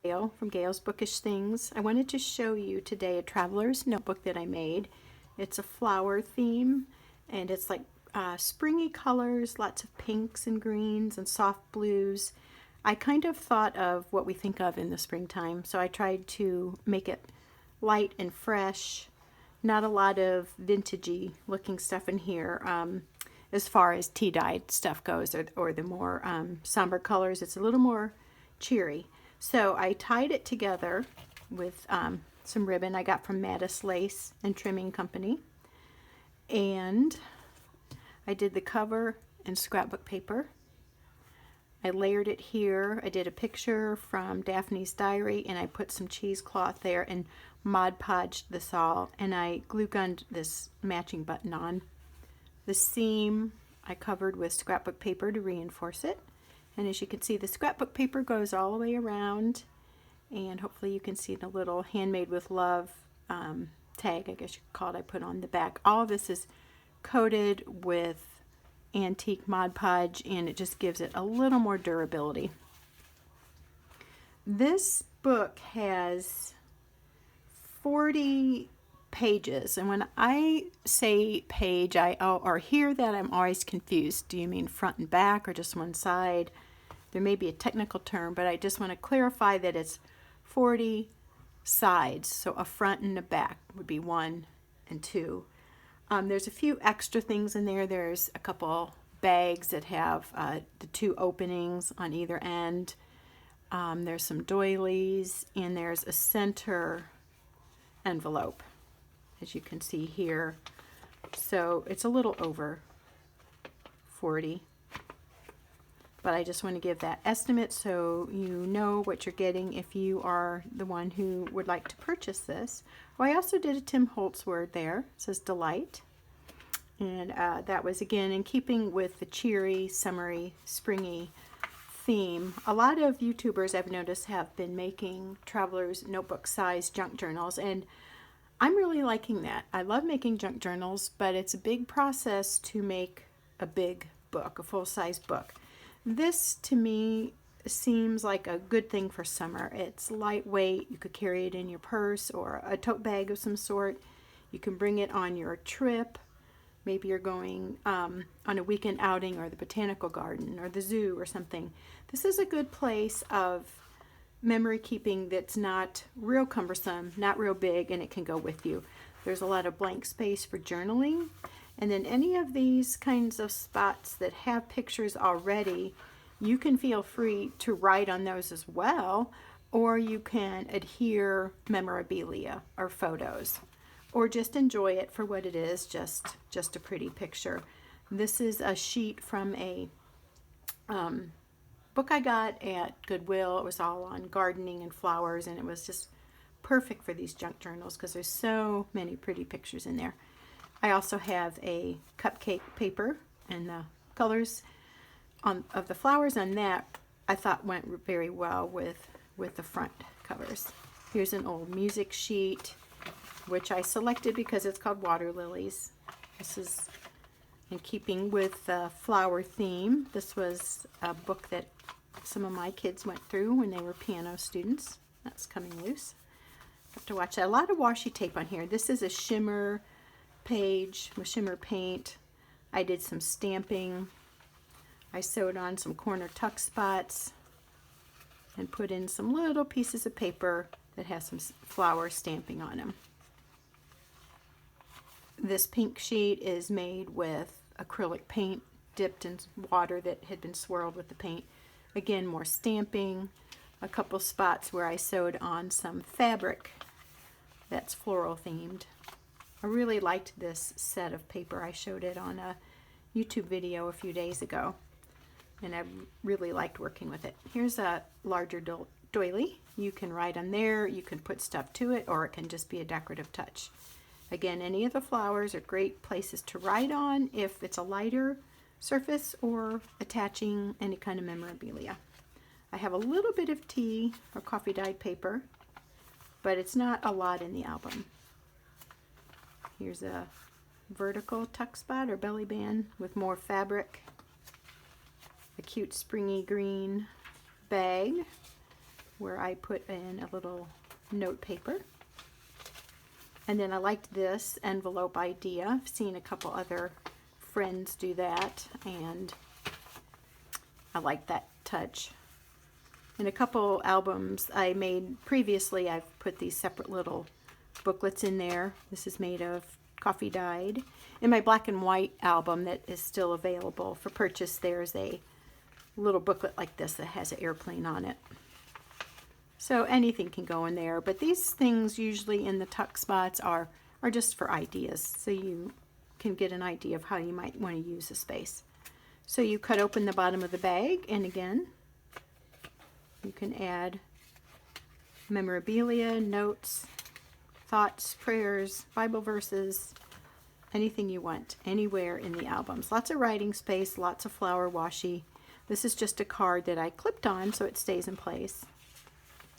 Gail from Gail's Bookish Things. I wanted to show you today a traveler's notebook that I made. It's a flower theme and it's like springy colors, lots of pinks and greens and soft blues. I kind of thought of what we think of in the springtime, so I tried to make it light and fresh. Not a lot of vintagey looking stuff in here. As far as tea-dyed stuff goes, or the more somber colors, it's a little more cheery. So I tied it together with some ribbon I got from Mattis Lace and Trimming Company. And I did the cover in scrapbook paper. I layered it here. I did a picture from Daphne's Diary, and I put some cheesecloth there and Mod Podged this all, and I glue gunned this matching button on. The seam I covered with scrapbook paper to reinforce it. And as you can see, the scrapbook paper goes all the way around, and hopefully you can see the little Handmade with Love tag, I guess you could call it, I put on the back. All of this is coated with antique Mod Podge, and it just gives it a little more durability. This book has 40 pages, and when I say page or hear that, I'm always confused. Do you mean front and back or just one side? There may be a technical term, but I just want to clarify that it's 40 sides, so a front and a back would be 1 and 2. There's a few extra things in there. There's a couple bags that have the 2 openings on either end. There's some doilies, and there's a center envelope, as you can see here. So it's a little over 40. But I just want to give that estimate so you know what you're getting if you are the one who would like to purchase this. Oh, I also did a Tim Holtz word there. It says Delight. And that was, again, in keeping with the cheery, summery, springy theme. A lot of YouTubers, I've noticed, have been making traveler's notebook size junk journals, and I'm really liking that. I love making junk journals, but it's a big process to make a big book, a full-size book. This, to me, seems like a good thing for summer. It's lightweight. You could carry it in your purse or a tote bag of some sort. You can bring it on your trip. Maybe you're going on a weekend outing or the botanical garden or the zoo or something. This is a good place of memory keeping that's not real cumbersome, not real big, and it can go with you. There's a lot of blank space for journaling. And then any of these kinds of spots that have pictures already, you can feel free to write on those as well, or you can adhere memorabilia or photos, or just enjoy it for what it is, just a pretty picture. This is a sheet from a book I got at Goodwill. It was all on gardening and flowers, and it was just perfect for these junk journals because there's so many pretty pictures in there. I also have a cupcake paper, and the colors of the flowers on that I thought went very well with the front covers. Here's an old music sheet, which I selected because it's called Water Lilies. This is in keeping with the flower theme. This was a book that some of my kids went through when they were piano students. That's coming loose. Have to watch that. A lot of washi tape on here. This is a shimmer page with shimmer paint. I did some stamping. I sewed on some corner tuck spots and put in some little pieces of paper that has some flower stamping on them. This pink sheet is made with acrylic paint dipped in water that had been swirled with the paint. Again, more stamping. A couple spots where I sewed on some fabric that's floral themed. I really liked this set of paper. I showed it on a YouTube video a few days ago, and I really liked working with it. Here's a larger doily. You can write on there, you can put stuff to it, or it can just be a decorative touch. Again, any of the flowers are great places to write on if it's a lighter surface or attaching any kind of memorabilia. I have a little bit of tea or coffee dyed paper, but it's not a lot in the album. Here's a vertical tuck spot or belly band with more fabric. A cute springy green bag. where I put in a little note paper. And then I liked this envelope idea. I've seen a couple other friends do that, and I like that touch. In a couple albums I made previously, I've put these separate little booklets in there. This is made of coffee dyed. In my black and white album that is still available for purchase, there's a little booklet like this that has an airplane on it. So anything can go in there, but these things usually in the tuck spots are just for ideas, so you can get an idea of how you might want to use the space. So you cut open the bottom of the bag, and again, you can add memorabilia, notes, thoughts, prayers, Bible verses, anything you want, anywhere in the albums. Lots of writing space, lots of flower washi. This is just a card that I clipped on so it stays in place.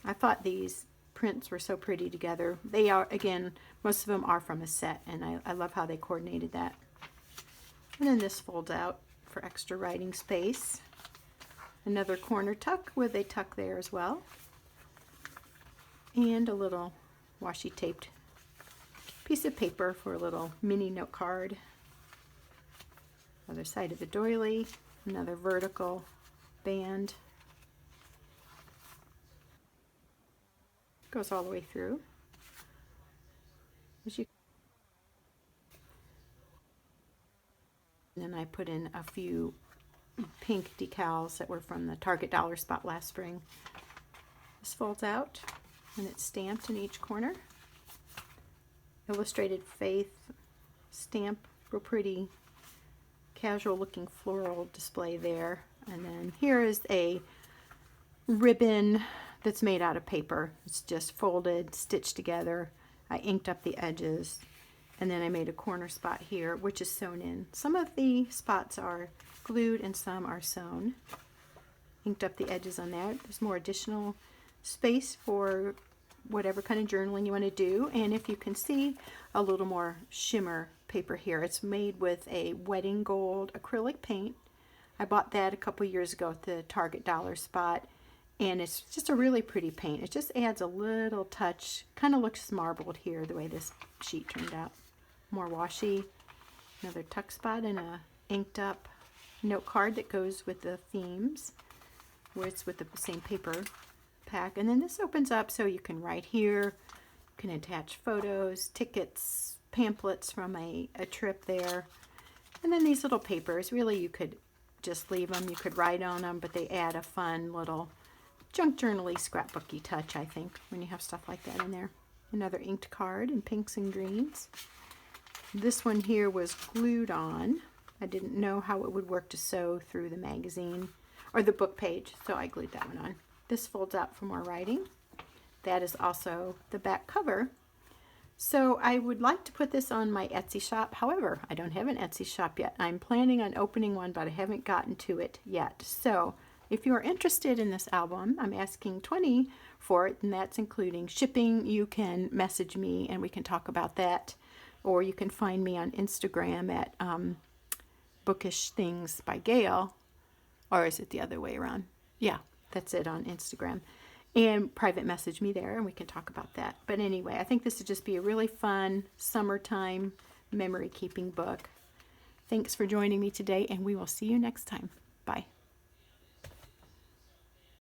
I thought these prints were so pretty together. They are, again, most of them are from a set, and I love how they coordinated that. And then this folds out for extra writing space. Another corner tuck with a tuck there as well. And a little washi taped piece of paper for a little mini note card. Other side of the doily, another vertical band. Goes all the way through. And then I put in a few pink decals that were from the Target Dollar Spot last spring. This folds out and it's stamped in each corner. Illustrated Faith stamp, real pretty, casual looking floral display there. And then here is a ribbon that's made out of paper. It's just folded, stitched together. I inked up the edges, and then I made a corner spot here, which is sewn in. Some of the spots are glued and some are sewn. Inked up the edges on that. There's more additional space for whatever kind of journaling you want to do. And if you can see, a little more shimmer paper here. It's made with a wedding gold acrylic paint. I bought that a couple years ago at the Target Dollar Spot. And it's just a really pretty paint. It just adds a little touch. Kind of looks marbled here, the way this sheet turned out. More washi. Another tuck spot and a inked up note card that goes with the themes, where it's with the same paper pack. And then this opens up so you can write here. You can attach photos, tickets, pamphlets from a trip there. And then these little papers, really you could just leave them. You could write on them, but they add a fun little junk journal-y, scrapbooky touch, I think, when you have stuff like that in there. Another inked card in pinks and greens. This one here was glued on. I didn't know how it would work to sew through the magazine or the book page, so I glued that one on. This folds out for more writing. That is also the back cover. So I would like to put this on my Etsy shop. However, I don't have an Etsy shop yet. I'm planning on opening one, but I haven't gotten to it yet. So if you are interested in this album, I'm asking $20 for it, and that's including shipping. You can message me and we can talk about that. Or you can find me on Instagram at Bookish Things by Gail. Or is it the other way around? Yeah, that's it, on Instagram. And private message me there and we can talk about that. But anyway, I think this would just be a really fun summertime memory keeping book. Thanks for joining me today, and we will see you next time.